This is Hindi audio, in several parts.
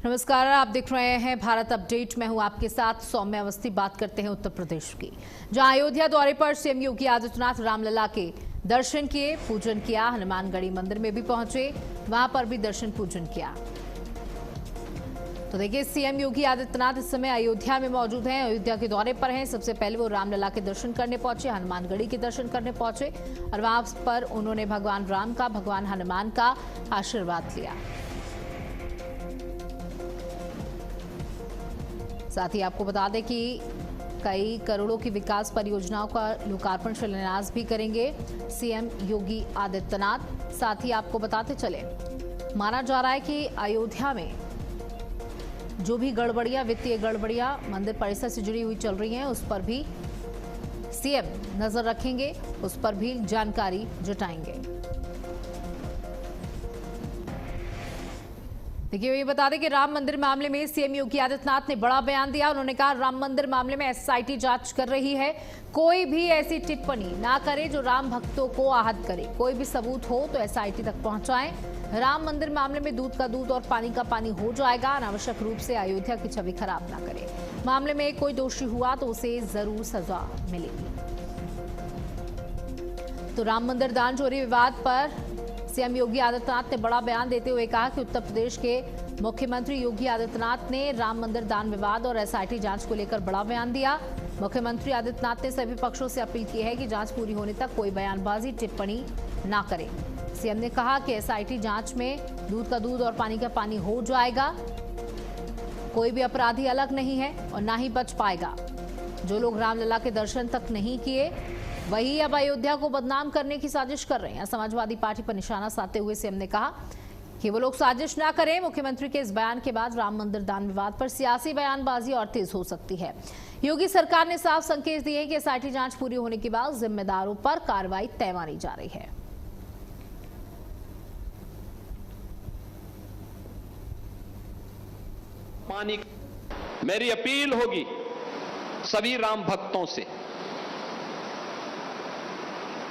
नमस्कार, आप देख रहे हैं भारत अपडेट। मैं हूं आपके साथ सौम्या अवस्थी। बात करते हैं उत्तर प्रदेश की, जहां अयोध्या दौरे पर सीएम योगी आदित्यनाथ रामलला के दर्शन किए, पूजन किया। हनुमानगढ़ी मंदिर में भी पहुंचे, वहां पर भी दर्शन पूजन किया। तो देखिए, सीएम योगी आदित्यनाथ इस समय अयोध्या में मौजूद हैं, अयोध्या के दौरे पर हैं। सबसे पहले वो रामलला के दर्शन करने पहुंचे, हनुमानगढ़ी के दर्शन करने पहुंचे और वहां पर उन्होंने भगवान राम का, भगवान हनुमान का आशीर्वाद लिया। साथ ही आपको बता दें कि कई करोड़ों की विकास परियोजनाओं का लोकार्पण शिलान्यास भी करेंगे सीएम योगी आदित्यनाथ। साथ ही आपको बताते चले, माना जा रहा है कि अयोध्या में जो भी गड़बड़ियां, वित्तीय गड़बड़ियां मंदिर परिसर से जुड़ी हुई चल रही हैं, उस पर भी सीएम नजर रखेंगे, उस पर भी जानकारी जुटाएंगे। देखिए, ये बता दें कि राम मंदिर मामले में सीएम योगी आदित्यनाथ ने बड़ा बयान दिया। उन्होंने कहा, राम मंदिर मामले में एसआईटी जांच कर रही है, कोई भी ऐसी टिप्पणी ना करे जो राम भक्तों को आहत करे। कोई भी सबूत हो तो एसआईटी तक पहुंचाएं। राम मंदिर मामले में दूध का दूध और पानी का पानी हो जाएगा। अनावश्यक रूप से अयोध्या की छवि खराब ना करे। मामले में कोई दोषी हुआ तो उसे जरूर सजा मिलेगी। तो राम मंदिर दान चोरी विवाद पर सीएम योगी आदित्यनाथ ने बड़ा बयान देते हुए कहा कि उत्तर प्रदेश के मुख्यमंत्री योगी आदित्यनाथ ने राम मंदिर दान विवाद और एसआईटी जांच को लेकर बड़ा बयान दिया। मुख्यमंत्री आदित्यनाथ ने सभी पक्षों से अपील की है कि जांच पूरी होने तक कोई बयानबाजी, टिप्पणी ना करें। सीएम ने कहा कि एसआईटी जांच में दूध का दूध और पानी का पानी हो जाएगा। कोई भी अपराधी अलग नहीं है और ना ही बच पाएगा। जो लोग रामलला के दर्शन तक नहीं किए, वही अब अयोध्या को बदनाम करने की साजिश कर रहे हैं। समाजवादी पार्टी पर निशाना साधते हुए सीएम ने कहा कि वो लोग साजिश ना करें। मुख्यमंत्री के इस बयान के बाद राम मंदिर दान विवाद पर सियासी बयानबाजी और तेज हो सकती है। योगी सरकार ने साफ संकेत दिए कि एसआईटी जांच पूरी होने के बाद जिम्मेदारों पर कार्रवाई तय मानी जा रही है। पानी, मेरी अपील होगी सभी राम भक्तों से,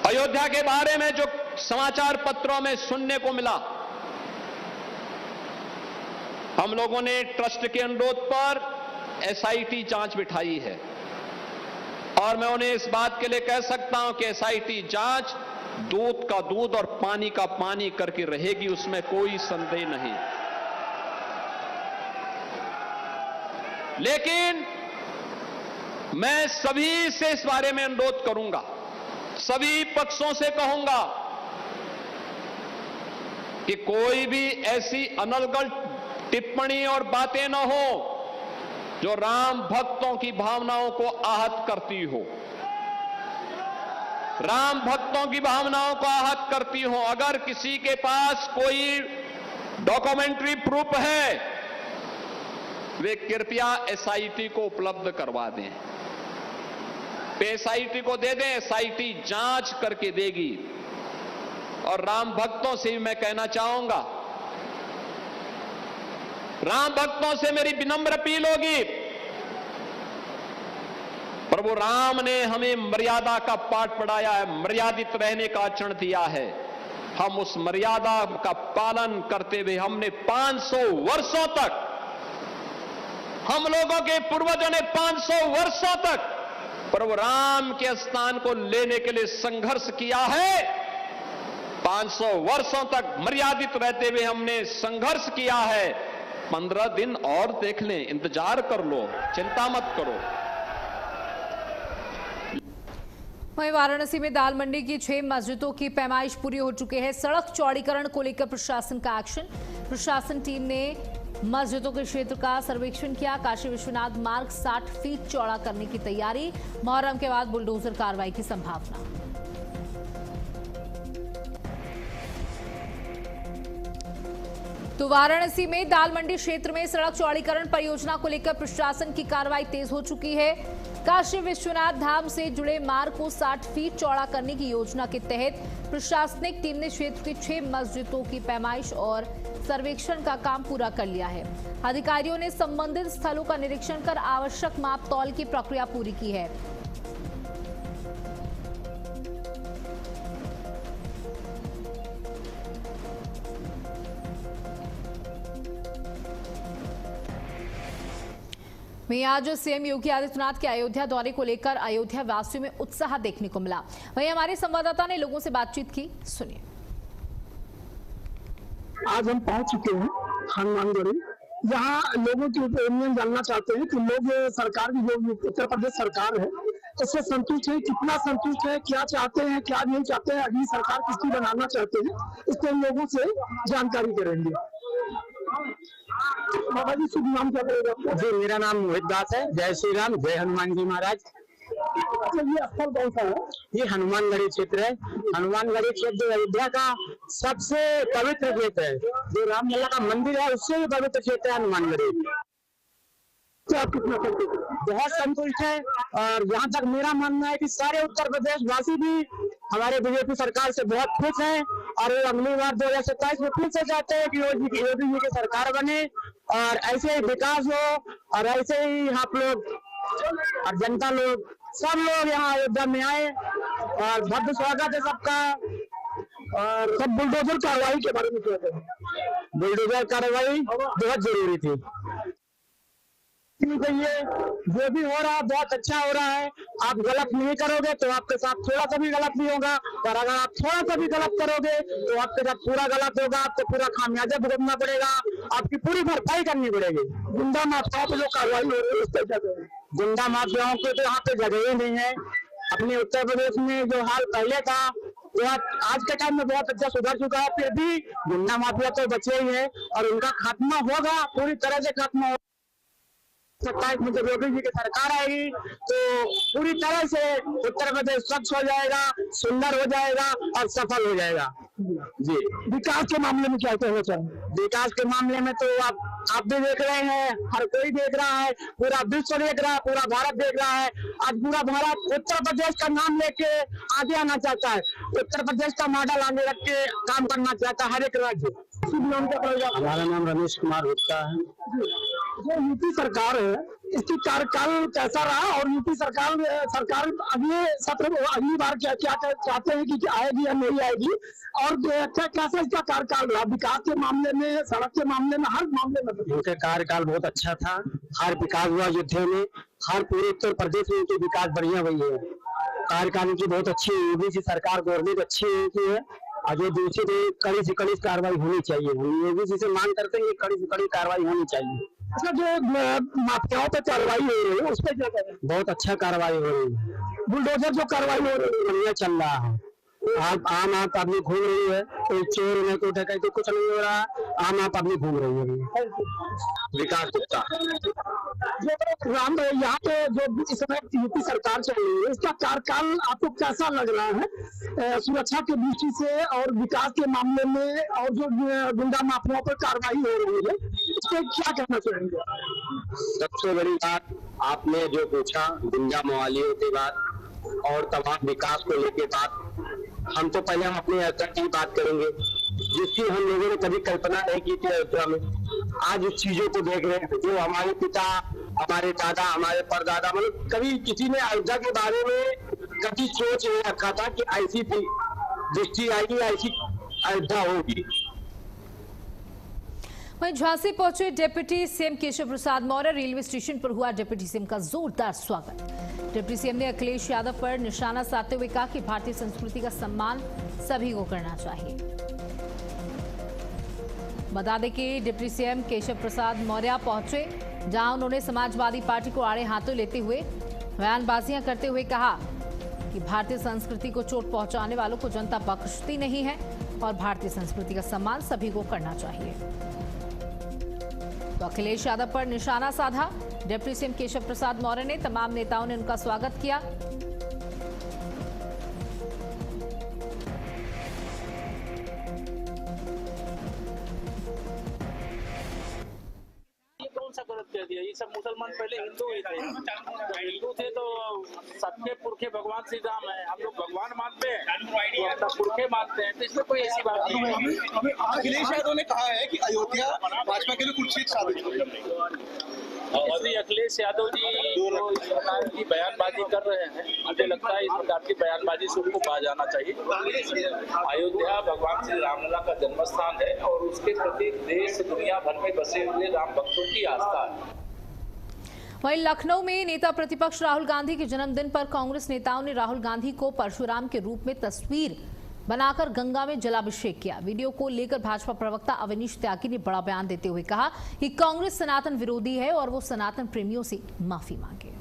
अयोध्या के बारे में जो समाचार पत्रों में सुनने को मिला, हम लोगों ने ट्रस्ट के अनुरोध पर एसआईटी जांच बिठाई है और मैं उन्हें इस बात के लिए कह सकता हूं कि एसआईटी जांच दूध का दूध और पानी का पानी करके रहेगी, उसमें कोई संदेह नहीं। लेकिन मैं सभी से इस बारे में अनुरोध करूंगा, सभी पक्षों से कहूंगा कि कोई भी ऐसी अनर्गल टिप्पणी और बातें न हो जो राम भक्तों की भावनाओं को आहत करती हो, राम भक्तों की भावनाओं को आहत करती हो। अगर किसी के पास कोई डॉक्यूमेंट्री प्रूफ है, वे कृपया एसआईटी को उपलब्ध करवा दें, एसआईटी को दे दें, एसआईटी जांच करके देगी। और राम भक्तों से भी मैं कहना चाहूंगा, राम भक्तों से मेरी विनम्र अपील होगी, प्रभु राम ने हमें मर्यादा का पाठ पढ़ाया है, मर्यादित रहने का आचरण दिया है। हम उस मर्यादा का पालन करते हुए हमने 500 वर्षों तक, हम लोगों के पूर्वजों ने 500 वर्षों तक प्रभु राम के स्थान को लेने के लिए संघर्ष किया है। 500 वर्षों तक मर्यादित रहते हुए हमने संघर्ष किया है। 15 दिन और देख लें, इंतजार कर लो, चिंता मत करो। वहीं वाराणसी में दाल मंडी की 6 मस्जिदों की पैमाइश पूरी हो चुकी है। सड़क चौड़ीकरण को लेकर प्रशासन का एक्शन। प्रशासन टीम ने मस्जिदों के क्षेत्र का सर्वेक्षण किया। काशी विश्वनाथ मार्ग 60 फीट चौड़ा करने की तैयारी। मुहर्रम के बाद बुलडोजर कार्रवाई की संभावना। तो वाराणसी में दाल मंडी क्षेत्र में सड़क चौड़ीकरण परियोजना को लेकर प्रशासन की कार्रवाई तेज हो चुकी है। काशी विश्वनाथ धाम से जुड़े मार्ग को 60 फीट चौड़ा करने की योजना के तहत प्रशासनिक टीम ने क्षेत्र की 6 मस्जिदों की पैमाइश और सर्वेक्षण का काम पूरा कर लिया है। अधिकारियों ने संबंधित स्थलों का निरीक्षण कर आवश्यक माप तौल की प्रक्रिया पूरी की है। वहीं आज सीएम योगी आदित्यनाथ के अयोध्या दौरे को लेकर अयोध्या वासियों में उत्साह देखने को मिला। वहीं हमारे संवाददाता ने लोगों से बातचीत की, सुनिए। आज हम पहुंच चुके हैं हनुमानगढ़ी। यहाँ लोगों की ओपिनियन जानना चाहते हैं कि लोग सरकार की जो उत्तर प्रदेश सरकार है इससे संतुष्ट है, कितना संतुष्ट है, क्या चाहते हैं, क्या नहीं चाहते हैं, अगली सरकार किसकी बनाना चाहते हैं, इस पर लोगों से जानकारी करेंगे। बाबा जी, शुभ नाम क्या पड़ेगा? जी, मेरा नाम मोहित दास है। जय श्री राम, जय हनुमान जी महाराज। ये स्थल कौन सा है? ये हनुमानगढ़ी क्षेत्र है। हनुमानगढ़ी क्षेत्र अयोध्या का सबसे पवित्र क्षेत्र है। जो रामलला का मंदिर है उससे भी पवित्र क्षेत्र है हनुमानगढ़ी। क्या आप कितना संतुष्ट? बहुत संतुष्ट है। और यहाँ तक मेरा मानना है कि सारे उत्तर प्रदेश वासी भी हमारे बीजेपी सरकार से बहुत खुश हैं और वो अगली बार 2027 में फिर से चाहते हैं कि योगी जी की सरकार बने और ऐसे ही विकास हो और ऐसे ही आप लोग और जनता लोग सब लोग यहाँ अयोध्या में आए और भव्य स्वागत है सबका। और सब बुलडोजर कार्रवाई के बारे में क्या कहें? बुलडोजर कार्रवाई बहुत जरूरी थी। ये जो भी हो रहा है बहुत अच्छा हो रहा है। आप गलत नहीं करोगे तो आपके साथ थोड़ा सा भी गलत नहीं होगा, और अगर आप थोड़ा सा भी गलत करोगे तो आपके साथ पूरा गलत होगा। आपको पूरा खामियाजा भुगतना पड़ेगा, आपकी पूरी भरपाई करनी पड़ेगी। गुंडा माफियाओं पे जो कार्रवाई हो रही है उस पर क्या कहें? गुंडा माफियाओं को तो यहाँ पे जगह ही नहीं है। अपने उत्तर प्रदेश में जो हाल पहले था वो आज के टाइम में बहुत अच्छा सुधर चुका है, फिर भी गुंडा माफिया तो बचे ही है और उनका खात्मा होगा, पूरी तरह से खात्मा होगा। 27 में जब योगी जी की सरकार आएगी तो पूरी तरह से उत्तर प्रदेश स्वच्छ हो जाएगा, सुंदर हो जाएगा और सफल हो जाएगा। जी, विकास के मामले में क्या कहना चाहें? विकास के मामले में तो आप भी देख रहे हैं, हर कोई देख रहा है, पूरा विश्व देख रहा है, पूरा भारत देख रहा है। आज पूरा भारत उत्तर प्रदेश का नाम लेके आगे आना चाहता है, उत्तर प्रदेश का मॉडल आगे रख के काम करना चाहता है हर एक राज्य। शुभ नाम क्या पड़ेगा? हमारा नाम रमेश कुमार गुप्ता है। जो यूपी सरकार है इसकी कार्यकाल कैसा रहा और यूपी सरकार अगले सत्र अगली बार क्या क्या चाहते हैं कि आएगी या नहीं आएगी, और कैसा इसका कार्यकाल रहा विकास के मामले में, सड़क के मामले में, हर मामले में? उनका कार्यकाल बहुत अच्छा था। हर विकास हुआ अयोध्या में, हर पूरे उत्तर प्रदेश में उनकी विकास बढ़िया हुई है। कार्यकाल उनकी बहुत अच्छी है, योगी जी सरकार गवर्नमेंट अच्छी की है और जो दूसरी कड़ी से कड़ी कार्रवाई होनी चाहिए। हम योगी जी से मांग करते हैं कि कड़ी से कड़ी कार्रवाई होनी चाहिए। अच्छा, जो माफियाओं पे कार्रवाई हो रही है उस पर क्या करें? बहुत अच्छा कार्रवाई हो रही है। बुलडोजर जो कार्रवाई हो रही है बढ़िया चल रहा है। आम आदमी घूम रही है, कोई चोर नहीं, कोई डकैती, कुछ नहीं हो रहा है। आम आदमी घूम रही है। विकास गुप्ता। जो राम यहाँ पे जो इस समय यूपी सरकार चल रही है इसका कार्यकाल आपको कैसा लग रहा है सुरक्षा की दृष्टि से और विकास के मामले में, और जो गुंडा माफियाओं पर कार्रवाई हो रही है इस पर क्या कहना चाहेंगे? सबसे बड़ी बात आपने जो पूछा गुंडा मवालियों की बात और तमाम विकास को लेके बात, हम तो पहले हम अपने अयोध्या की बात करेंगे जिसकी हम लोगों ने कभी कल्पना नहीं की थी अयोध्या में। आज उस चीजों को देख रहे हैं जो हमारे पिता, हमारे दादा, हमारे परदादा, मतलब कभी किसी ने अयोध्या के बारे में कभी सोच नहीं रखा था कि ऐसी दृष्टि आएगी, ऐसी अयोध्या होगी। वहीं झांसी पहुंचे deputy CM Keshav Prasad Maurya. Railway station पर हुआ डिप्टी सीएम का जोरदार स्वागत। डिप्टी सीएम ने अखिलेश यादव पर निशाना साधते हुए कहा कि भारतीय संस्कृति का सम्मान सभी को करना चाहिए। बता दें कि डिप्टी सीएम केशव प्रसाद मौर्य पहुंचे जहां उन्होंने समाजवादी पार्टी को आड़े हाथों लेते हुए बयानबाजियां करते हुए कहा कि भारतीय संस्कृति को चोट पहुंचाने वालों को जनता बख्शती नहीं है और भारतीय संस्कृति का सम्मान सभी को करना चाहिए। तो अखिलेश यादव पर निशाना साधा। डिप्टी सीएम केशव प्रसाद मौर्य ने, तमाम नेताओं ने उनका स्वागत किया। सा गलत कह दिया। ये सब मुसलमान पहले हिंदू ही थे, तो हिंदू थे तो सबके पुरखे भगवान श्री राम है। हम लोग भगवान मानते हैं तो अपना पुरखे मानते हैं, तो इसमें कोई ऐसी बात नहीं है। अखिलेश यादव ने कहा है कि अयोध्या भाजपा के लिए कुरुक्षेत्र साबित श्री अखिलेश यादव जी जो इस प्रकार की बयानबाजी कर रहे हैं, मुझे लगता है इस प्रकार की बयानबाजी से उनको बाज आना चाहिए। अयोध्या भगवान श्री रामलला का जन्म स्थान है और उसके प्रति देश दुनिया भर में बसे हुए राम भक्तों की आस्था है। वहीं लखनऊ में नेता प्रतिपक्ष राहुल गांधी के जन्मदिन पर कांग्रेस नेताओं ने राहुल गांधी को परशुराम के रूप में तस्वीर बनाकर गंगा में जलाभिषेक किया। वीडियो को लेकर भाजपा प्रवक्ता अवनीश त्यागी ने बड़ा बयान देते हुए कहा कि कांग्रेस सनातन विरोधी है और वो सनातन प्रेमियों से माफी मांगे।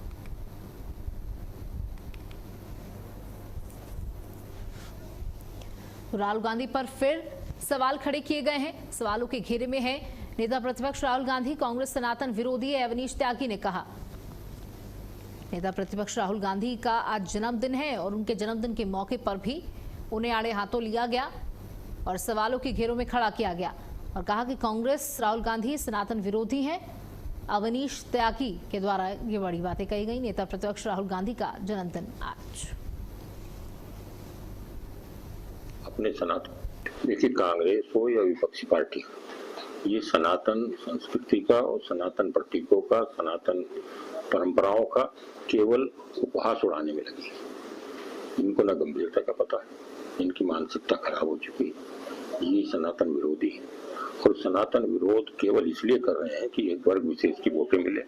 राहुल गांधी पर फिर सवाल खड़े किए गए हैं। सवालों के घेरे में है नेता प्रतिपक्ष राहुल गांधी, कांग्रेस सनातन विरोधी है, अवनीश त्यागी ने कहा। नेता प्रतिपक्ष राहुल गांधी का आज जन्मदिन है और उनके जन्मदिन के मौके पर भी उन्हें आड़े हाथों लिया गया और सवालों के घेरों में खड़ा किया गया और कहा कि कांग्रेस राहुल गांधी सनातन विरोधी हैं। अवनीश त्यागी के द्वारा ये बड़ी बातें कही गई। नेता प्रतिपक्ष राहुल गांधी का जन्मदिन आज। अपने सनातन, देखिए कांग्रेस हो या विपक्षी पार्टी, ये सनातन संस्कृति का और सनातन प्रतीकों का, सनातन परंपराओं का केवल उपहास उड़ाने में लगी। इनको न गंभीरता का पता है, इनकी मानसिकता खराब हो चुकी है। ये सनातन विरोधी है और सनातन विरोध केवल इसलिए कर रहे हैं कि एक वर्ग विशेष की वोटें मिले,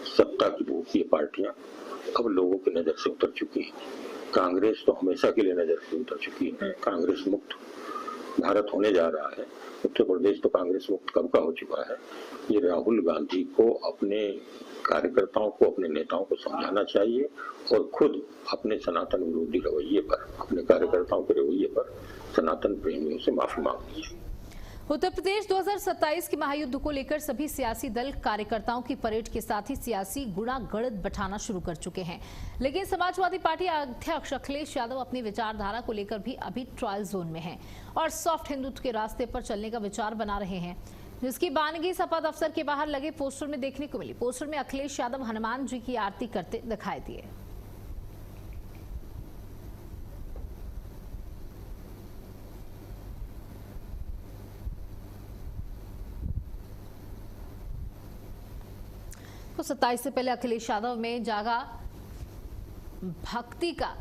सत्ता की भूख। ये पार्टियां अब लोगों की नजर से उतर चुकी है। कांग्रेस तो हमेशा के लिए नजर से उतर चुकी है। कांग्रेस मुक्त भारत होने जा रहा है। उत्तर प्रदेश तो कांग्रेस मुक्त कब का हो चुका है। ये राहुल गांधी को अपने कार्यकर्ताओं को, अपने नेताओं को समझाना चाहिए और खुद अपने सनातन विरोधी रवैये पर, अपने कार्यकर्ताओं के रवैये पर सनातन प्रेमियों से माफी मांगनी चाहिए। उत्तर प्रदेश 2027 के महायुद्ध को लेकर सभी सियासी दल कार्यकर्ताओं की परेड के साथ ही सियासी गुणागणित बैठाना शुरू कर चुके हैं। लेकिन समाजवादी पार्टी अध्यक्ष अखिलेश यादव अपनी विचारधारा को लेकर भी अभी ट्रायल जोन में हैं और सॉफ्ट हिंदुत्व के रास्ते पर चलने का विचार बना रहे हैं, जिसकी बानगी सपा दफ्तर के बाहर लगे पोस्टर में देखने को मिली। पोस्टर में अखिलेश यादव हनुमान जी की आरती करते दिखाई दिए। तो 27 से पहले अखिलेश यादव में जागा भक्ति का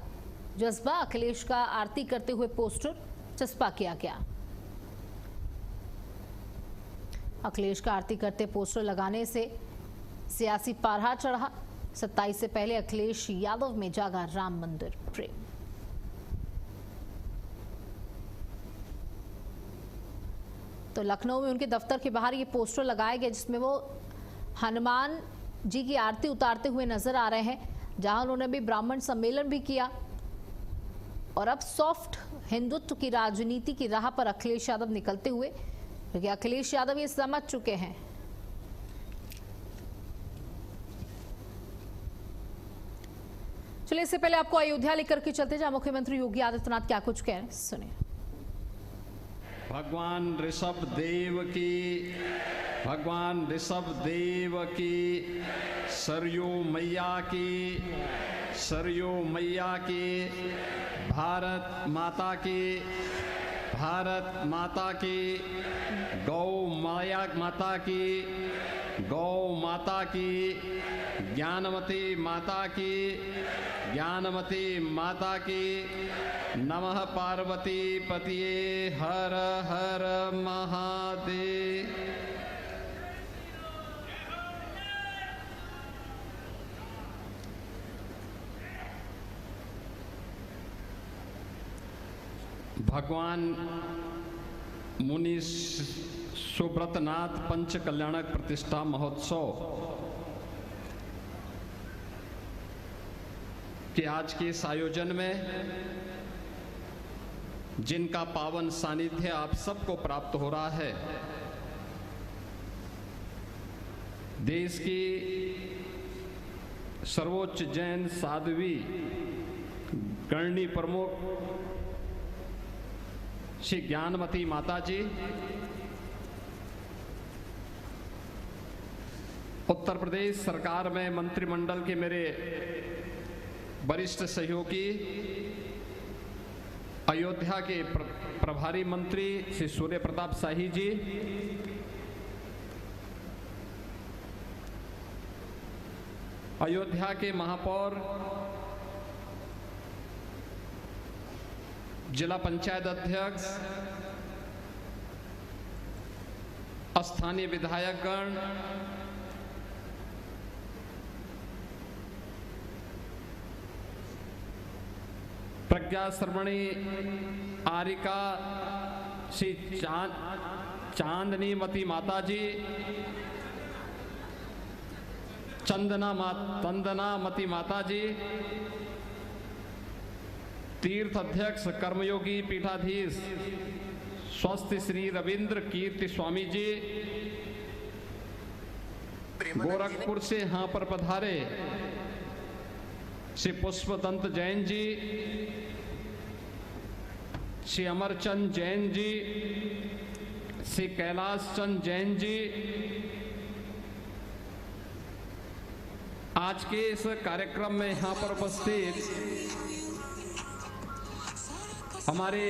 जज्बा। अखिलेश का आरती करते हुए पोस्टर चस्पा किया गया। अखिलेश का आरती करते पोस्टर लगाने से सियासी पारा चढ़ा। 27 से पहले अखिलेश यादव में जागा राम मंदिर प्रेम। तो लखनऊ में उनके दफ्तर के बाहर ये पोस्टर लगाया गया जिसमें वो हनुमान जी की आरती उतारते हुए नजर आ रहे हैं, जहां उन्होंने भी ब्राह्मण सम्मेलन भी किया। और अब सॉफ्ट हिंदुत्व की राजनीति की राह पर अखिलेश यादव निकलते हुए, क्योंकि अखिलेश यादव ये समझ चुके हैं। चलिए, इससे पहले आपको अयोध्या लेकर के चलते, जहां मुख्यमंत्री योगी आदित्यनाथ क्या कुछ कह रहे हैं, सुनिए। भगवान ऋषभ देव की, भगवान ऋषभ देव की, सरयू मैया की, सरयू मैया की, भारत माता की, भारत माता की, गौ माया माता की, गौ माता की, ज्ञानमती माता की, ज्ञानमती माता की, नमः पार्वती पतिये हर हर महादेव। भगवान मुनि सुब्रतनाथ पंच कल्याणक प्रतिष्ठा महोत्सव के आज के इस आयोजन में जिनका पावन सानिध्य आप सबको प्राप्त हो रहा है, देश की सर्वोच्च जैन साध्वी गणनी प्रमुख श्री ज्ञानमती माता जी, उत्तर प्रदेश सरकार में मंत्रिमंडल के मेरे वरिष्ठ सहयोगी, अयोध्या के प्रभारी मंत्री श्री सूर्य प्रताप शाही जी, अयोध्या के महापौर, जिला पंचायत अध्यक्ष, स्थानीय विधायकगण, प्रज्ञा श्रमणी आरिका श्री चांदनीमती माता जी, चंदनामती माता जी, तीर्थ अध्यक्ष कर्मयोगी पीठाधीश स्वस्थ श्री रविंद्र कीर्ति स्वामी जी, गोरखपुर से यहाँ पर पधारे श्री पुष्पदंत जैन जी, श्री अमरचंद जैन जी, श्री कैलाश चंद जैन जी, आज के इस कार्यक्रम में यहाँ पर उपस्थित हमारे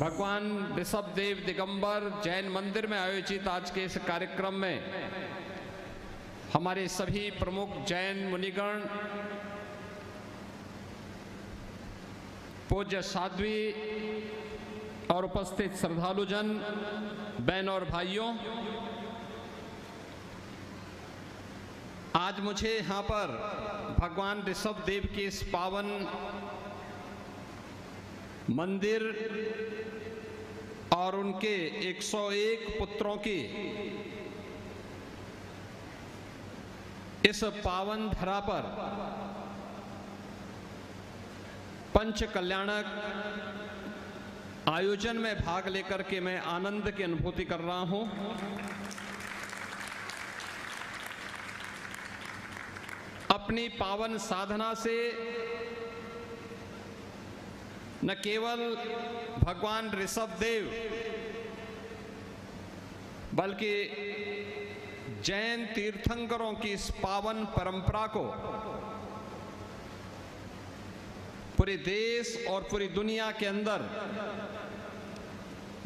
भगवान ऋषभदेव दिगंबर जैन मंदिर में आयोजित आज के इस कार्यक्रम में हमारे सभी प्रमुख जैन मुनिगण, पूज्य साध्वी और उपस्थित श्रद्धालुजन, बहन और भाइयों, आज मुझे यहाँ पर भगवान ऋषभदेव के इस पावन मंदिर और उनके 101 पुत्रों की इस पावन धरा पर पंच कल्याणक आयोजन में भाग लेकर के मैं आनंद की अनुभूति कर रहा हूं। अपनी पावन साधना से न केवल भगवान ऋषभदेव बल्कि जैन तीर्थंकरों की इस पावन परंपरा को पूरे देश और पूरी दुनिया के अंदर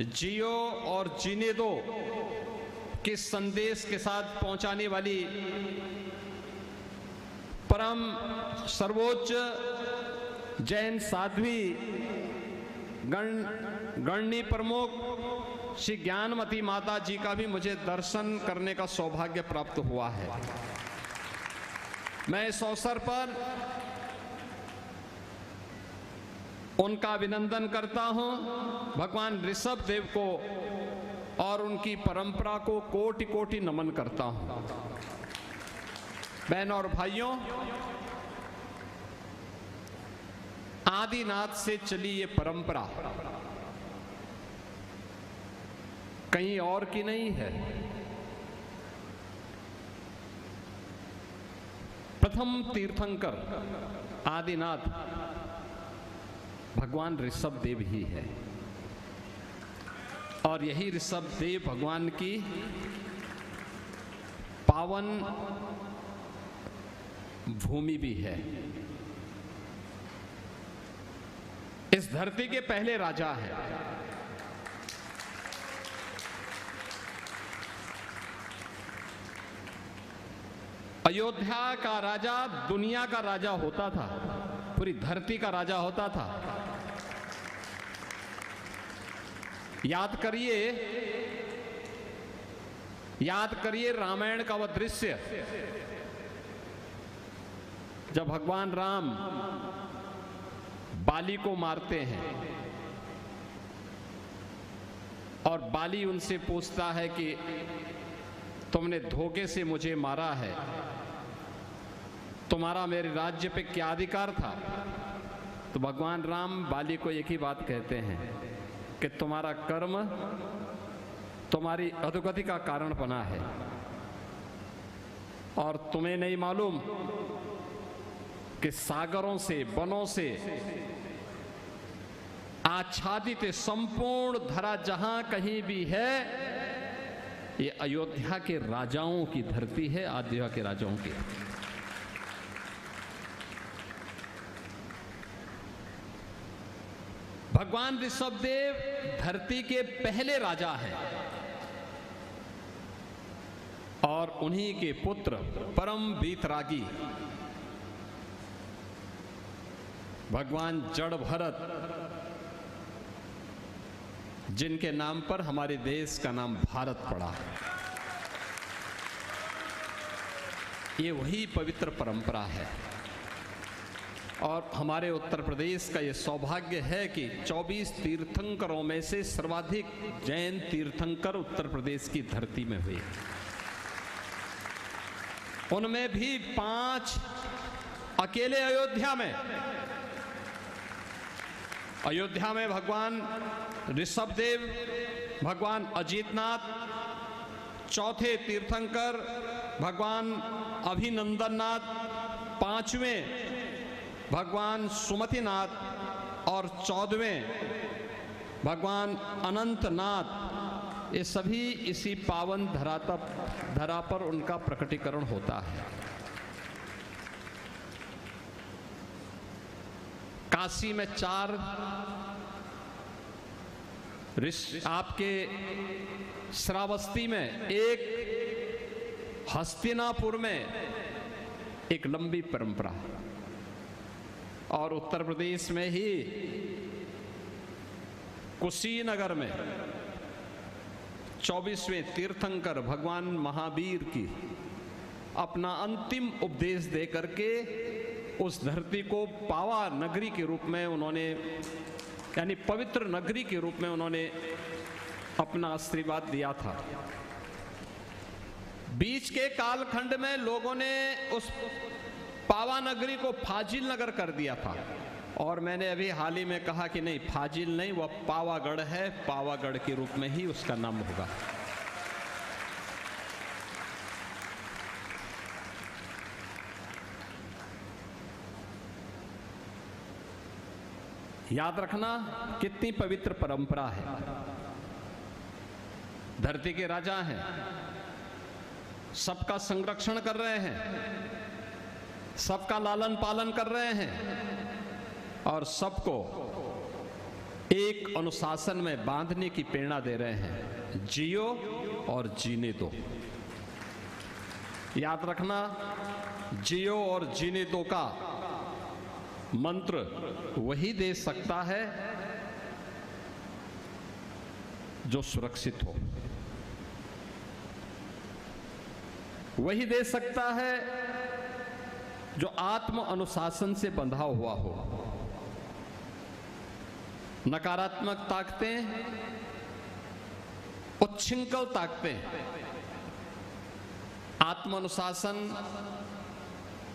जियो और जीने दो के संदेश के साथ पहुंचाने वाली परम सर्वोच्च जैन साध्वी गणनी प्रमुख श्री ज्ञानमती माता जी का भी मुझे दर्शन करने का सौभाग्य प्राप्त हुआ है। मैं इस अवसर पर उनका अभिनंदन करता हूं, भगवान ऋषभदेव को और उनकी परंपरा को कोटि कोटि नमन करता हूं। बहनों और भाइयों, आदिनाथ से चली ये परंपरा कहीं और की नहीं है। प्रथम तीर्थंकर आदिनाथ भगवान ऋषभदेव ही है और यही ऋषभदेव भगवान की पावन भूमि भी है। इस धरती के पहले राजा हैं। अयोध्या का राजा दुनिया का राजा होता था, पूरी धरती का राजा होता था। याद करिए रामायण का वह दृश्य जब भगवान राम बाली को मारते हैं और बाली उनसे पूछता है कि तुमने धोखे से मुझे मारा है, तुम्हारा मेरे राज्य पे क्या अधिकार था? तो भगवान राम बाली को एक ही बात कहते हैं कि तुम्हारा कर्म तुम्हारी अधोगति का कारण बना है और तुम्हें नहीं मालूम कि सागरों से, वनों से आच्छादित संपूर्ण धरा जहां कहीं भी है, ये अयोध्या के राजाओं की धरती है, अयोध्या के राजाओं की। भगवान ऋषभदेव धरती के पहले राजा हैं और उन्हीं के पुत्र परम वीतरागी भगवान जड़ भरत, जिनके नाम पर हमारे देश का नाम भारत पड़ा है। ये वही पवित्र परंपरा है और हमारे उत्तर प्रदेश का ये सौभाग्य है कि 24 तीर्थंकरों में से सर्वाधिक जैन तीर्थंकर उत्तर प्रदेश की धरती में हुए। उनमें भी 5 अकेले अयोध्या में भगवान ऋषभदेव, भगवान अजीतनाथ, चौथे तीर्थंकर भगवान अभिनंदननाथ, 5वें भगवान सुमतिनाथ और 14वें भगवान अनंतनाथ, ये सभी इसी पावन धरा पर उनका प्रकटीकरण होता है। काशी में 4, आपके श्रावस्ती में 1, हस्तिनापुर में एक लंबी परंपरा, और उत्तर प्रदेश में ही कुशीनगर में 24वें तीर्थंकर भगवान महावीर की अपना अंतिम उपदेश दे करके उस धरती को पावा नगरी के रूप में उन्होंने, यानी पवित्र नगरी के रूप में उन्होंने अपना आशीर्वाद दिया था। बीच के कालखंड में लोगों ने उस पावा नगरी को फाजिल नगर कर दिया था, और मैंने अभी हाल ही में कहा कि नहीं, फाजिल नहीं, वह पावागढ़ है, पावागढ़ के रूप में ही उसका नाम होगा। याद रखना कितनी पवित्र परंपरा है। धरती के राजा हैं, सबका संरक्षण कर रहे हैं, सबका लालन पालन कर रहे हैं, और सबको एक अनुशासन में बांधने की प्रेरणा दे रहे हैं। जियो और जीने दो। याद रखना, जियो और जीने दो का मंत्र वही दे सकता है जो सुरक्षित हो, वही दे सकता है जो आत्म अनुशासन से बंधा हुआ हो। नकारात्मक ताकतें, उच्छृंखल ताकतें आत्म अनुशासन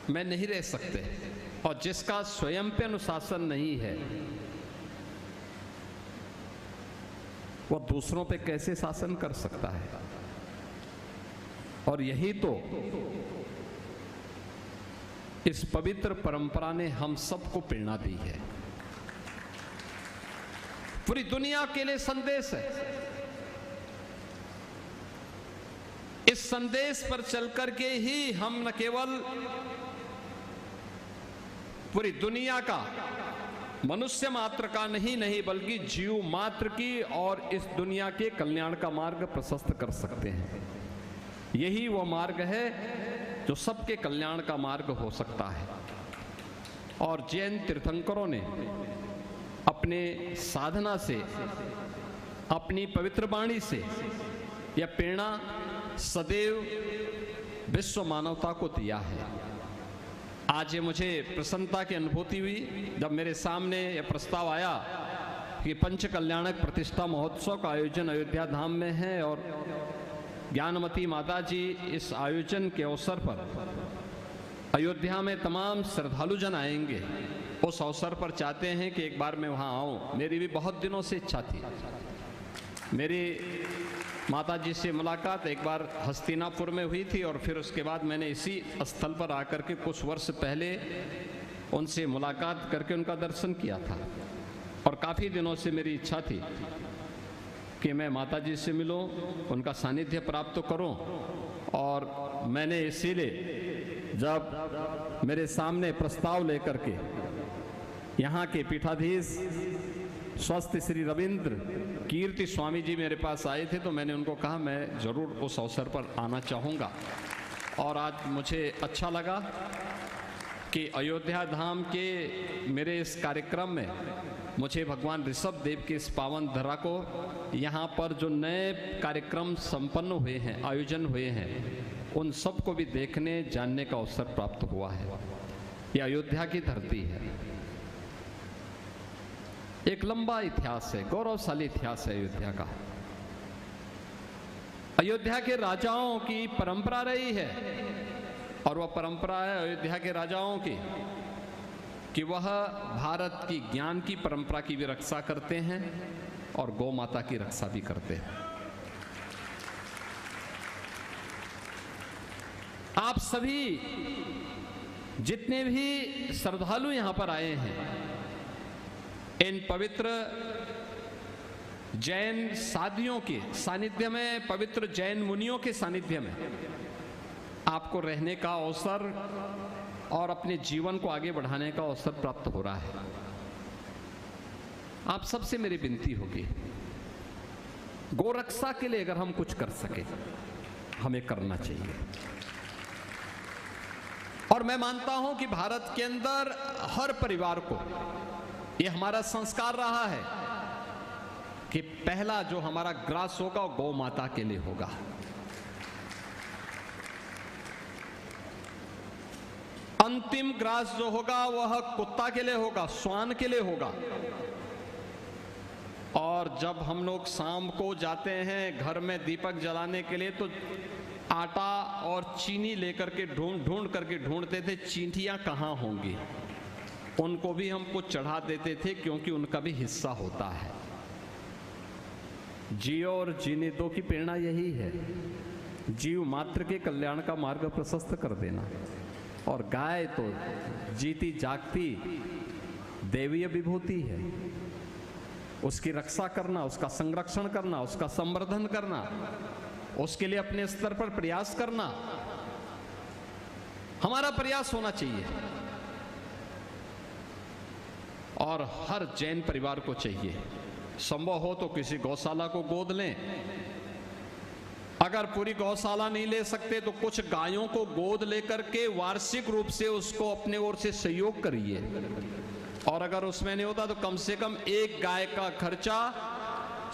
में नहीं रह सकते, और जिसका स्वयं पे अनुशासन नहीं है वह दूसरों पे कैसे शासन कर सकता है। और यही तो इस पवित्र परंपरा ने हम सबको प्रेरणा दी है। पूरी दुनिया के लिए संदेश है। इस संदेश पर चलकर के ही हम न केवल पूरी दुनिया का, मनुष्य मात्र का नहीं बल्कि जीव मात्र की और इस दुनिया के कल्याण का मार्ग प्रशस्त कर सकते हैं। यही वो मार्ग है जो सबके कल्याण का मार्ग हो सकता है। और जैन तीर्थंकरों ने अपने साधना से, अपनी पवित्र वाणी से यह प्रेरणा सदैव विश्व मानवता को दिया है। आज ये मुझे प्रसन्नता की अनुभूति हुई जब मेरे सामने यह प्रस्ताव आया कि पंच कल्याणक प्रतिष्ठा महोत्सव का आयोजन अयोध्या धाम में है, और ज्ञानमती माता जी इस आयोजन के अवसर पर अयोध्या में तमाम श्रद्धालु जन आएंगे। उस अवसर पर चाहते हैं कि एक बार मैं वहाँ आऊँ। मेरी भी बहुत दिनों से इच्छा थी। मेरी माता जी से मुलाकात एक बार हस्तिनापुर में हुई थी, और फिर उसके बाद मैंने इसी स्थल पर आकर के कुछ वर्ष पहले उनसे मुलाकात करके उनका दर्शन किया था। और काफ़ी दिनों से मेरी इच्छा थी कि मैं माता जी से मिलूं, उनका सानिध्य प्राप्त करूं। और मैंने इसीलिए जब मेरे सामने प्रस्ताव लेकर के यहाँ के पीठाधीश स्वस्थ श्री रविंद्र कीर्ति स्वामी जी मेरे पास आए थे, तो मैंने उनको कहा मैं ज़रूर उस अवसर पर आना चाहूँगा। और आज मुझे अच्छा लगा कि अयोध्या धाम के मेरे इस कार्यक्रम में मुझे भगवान ऋषभदेव के इस पावन धरा को, यहाँ पर जो नए कार्यक्रम संपन्न हुए हैं, आयोजन हुए हैं, उन सब को भी देखने जानने का अवसर प्राप्त हुआ है। ये अयोध्या की धरती है। एक लंबा इतिहास है, गौरवशाली इतिहास है अयोध्या का। अयोध्या के राजाओं की परंपरा रही है, और वह परंपरा है अयोध्या के राजाओं की कि वह भारत की ज्ञान की परंपरा की भी रक्षा करते हैं और गौ माता की रक्षा भी करते हैं। आप सभी जितने भी श्रद्धालु यहां पर आए हैं, इन पवित्र जैन साधियों के सानिध्य में, पवित्र जैन मुनियों के सानिध्य में आपको रहने का अवसर और अपने जीवन को आगे बढ़ाने का अवसर प्राप्त हो रहा है। आप सबसे मेरी विनती होगी, गोरक्षा के लिए अगर हम कुछ कर सके हमें करना चाहिए। और मैं मानता हूं कि भारत के अंदर हर परिवार को यह हमारा संस्कार रहा है कि पहला जो हमारा ग्रास होगा वो गौ माता के लिए होगा। अंतिम ग्रास जो होगा वह कुत्ता के लिए होगा, श्वान के लिए होगा। और जब हम लोग शाम को जाते हैं घर में दीपक जलाने के लिए तो आटा और चीनी लेकर के ढूंढ करके ढूंढते थे चींटियां कहाँ होंगी, उनको भी हम कुछ चढ़ा देते थे क्योंकि उनका भी हिस्सा होता है। जियो और जीने दो की प्रेरणा यही है, जीव मात्र के कल्याण का मार्ग प्रशस्त कर देना। और गाय तो जीती जागती देवीय विभूति है, उसकी रक्षा करना, उसका संरक्षण करना, उसका संवर्धन करना, उसके लिए अपने स्तर पर प्रयास करना हमारा प्रयास होना चाहिए। और हर जैन परिवार को चाहिए, संभव हो तो किसी गौशाला को गोद लें। अगर पूरी गौशाला नहीं ले सकते तो कुछ गायों को गोद लेकर के वार्षिक रूप से उसको अपने ओर से सहयोग करिए। और अगर उसमें नहीं होता तो कम से कम एक गाय का खर्चा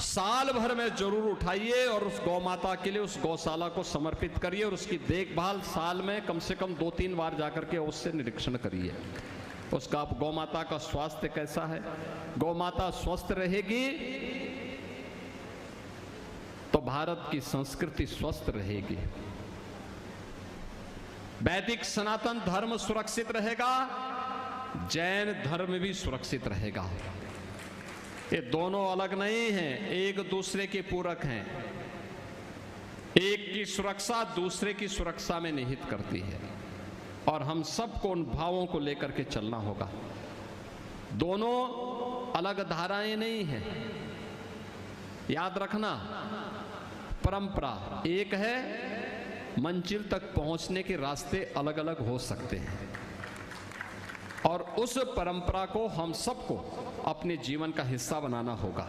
साल भर में जरूर उठाइए और उस गौ माता के लिए उस गौशाला को समर्पित करिए और उसकी देखभाल साल में कम से कम 2-3 बार जाकर के उससे निरीक्षण करिए। उसका गौ माता का स्वास्थ्य कैसा है। गौ माता स्वस्थ रहेगी तो भारत की संस्कृति स्वस्थ रहेगी, वैदिक सनातन धर्म सुरक्षित रहेगा, जैन धर्म भी सुरक्षित रहेगा। ये दोनों अलग नहीं हैं, एक दूसरे के पूरक हैं। एक की सुरक्षा दूसरे की सुरक्षा में निहित करती है और हम सबको उन भावों को लेकर के चलना होगा। दोनों अलग धाराएं नहीं हैं, याद रखना। परंपरा एक है, मंजिल तक पहुंचने के रास्ते अलग अलग हो सकते हैं और उस परंपरा को हम सबको अपने जीवन का हिस्सा बनाना होगा।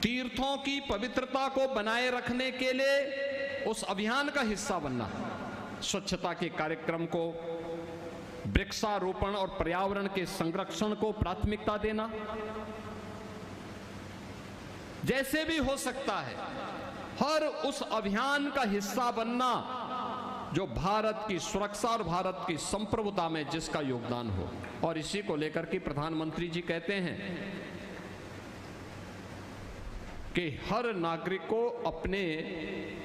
तीर्थों की पवित्रता को बनाए रखने के लिए उस अभियान का हिस्सा बनना, स्वच्छता के कार्यक्रम को, वृक्षारोपण और पर्यावरण के संरक्षण को प्राथमिकता देना, जैसे भी हो सकता है हर उस अभियान का हिस्सा बनना जो भारत की सुरक्षा और भारत की संप्रभुता में जिसका योगदान हो। और इसी को लेकर के प्रधानमंत्री जी कहते हैं कि हर नागरिक को अपने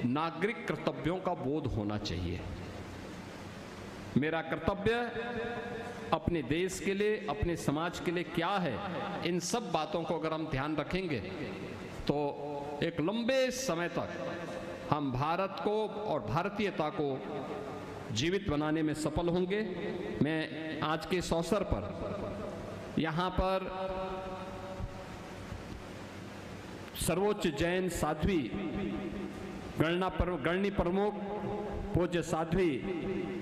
नागरिक कर्तव्यों का बोध होना चाहिए। मेरा कर्तव्य अपने देश के लिए, अपने समाज के लिए क्या है, इन सब बातों को अगर हम ध्यान रखेंगे तो एक लंबे समय तक हम भारत को और भारतीयता को जीवित बनाने में सफल होंगे। मैं आज के इस अवसर पर यहाँ पर सर्वोच्च जैन साध्वी गणनी प्रमुख पूज्य साध्वी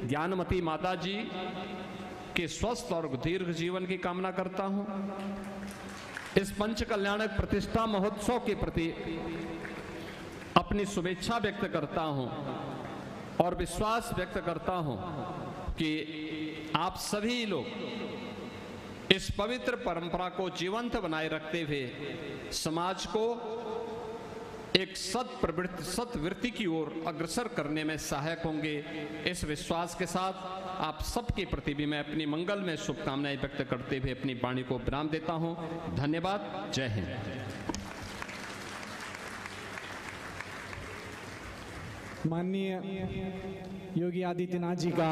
ज्ञानमती माता जी के स्वस्थ और दीर्घ जीवन की कामना करता हूँ। इस पंच कल्याणक प्रतिष्ठा महोत्सव के प्रति अपनी शुभेच्छा व्यक्त करता हूं और विश्वास व्यक्त करता हूं कि आप सभी लोग इस पवित्र परंपरा को जीवंत बनाए रखते हुए समाज को एक सत्वृत्ति की ओर अग्रसर करने में सहायक होंगे। इस विश्वास के साथ आप सबके प्रति भी मैं अपनी मंगल में शुभकामनाएं व्यक्त करते हुए अपनी वाणी को विराम देता हूं। धन्यवाद। जय हिंद। माननीय योगी आदित्यनाथ जी का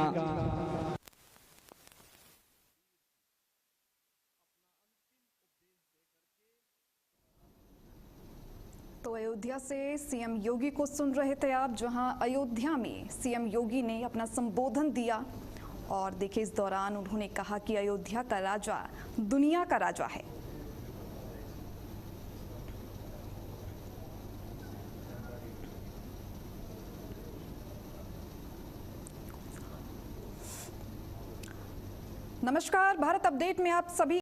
तो अयोध्या से सीएम योगी को सुन रहे थे आप, जहां अयोध्या में सीएम योगी ने अपना संबोधन दिया और देखिए इस दौरान उन्होंने कहा कि अयोध्या का राजा दुनिया का राजा है। नमस्कार, भारत अपडेट में आप सभी